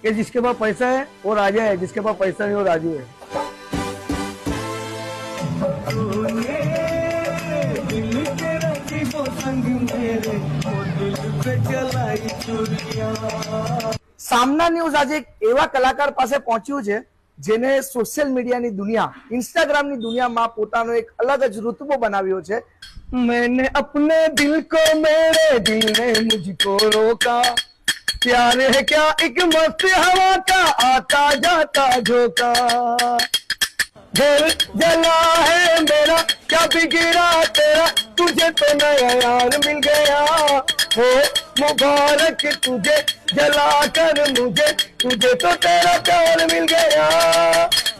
कि जिसके पास पैसा है वो राजा है, जिसके पास पैसा नहीं वो राजू है। સામના ન્યૂઝ આજે એક એવા કલાકાર પાસે પહોંચ્યું છે જેને સોશિયલ મીડિયાની દુનિયા, ઇન્સ્ટાગ્રામની દુનિયામાં પોતાનો એક અલગ જ રુતબો બનાવ્યો છે। मैंने अपने दिल को मेरे दिल ने मुझको रोका, प्यार है क्या एक मस्त हवा का आता जाता झोंका, दिल जला है मेरा क्या बिगड़ा तेरा, तुझे तो नया यार मिल गया, हो मुबारक तुझे जला कर मुझे, तुझे तो तेरा प्यार मिल गया।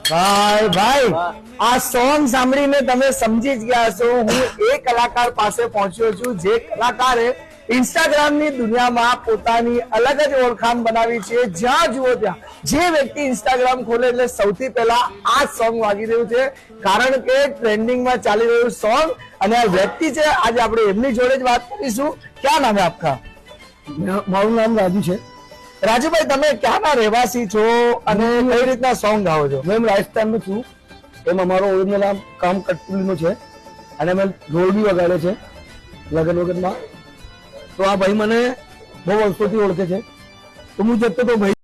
ભાઈ ભાઈ, આ સોંગ સાંભળીને તમે સમજી જ ગયા છો હું એ કલાકાર પાસે પહોંચ્યો છું જે કલાકારે ઇન્સ્ટાગ્રામની દુનિયામાં પોતાની અલગ જ ઓળખાણ બનાવી છે। જ્યાં જુઓ ત્યાં જે વ્યક્તિ ઇન્સ્ટાગ્રામ ખોલે એટલે સૌથી પહેલા આ સોંગ વાગી રહ્યું છે, કારણ કે ટ્રેન્ડિંગમાં ચાલી રહ્યું સોંગ। અને આ વ્યક્તિ છે, આજે આપણે એમની જોડે જ વાત કરીશું। ક્યાં નામ है आपका? મારું નામ રાજુ છે। રાજુભાઈ, તમે ક્યાંના રહેવાસી છો અને કઈ રીતના સોંગ ગાઓ છો? મેં રાજસ્થાનનો છું। એમાં મારો ઓરિજિનલ નામ કામ કટપુલીનો છે અને મેં ઢોલ બી વગાડે છે લગન વગનમાં। તો આ ભાઈ મને બહુ વર્ષોથી ઓળખે છે, તો હું જતો તો ભાઈ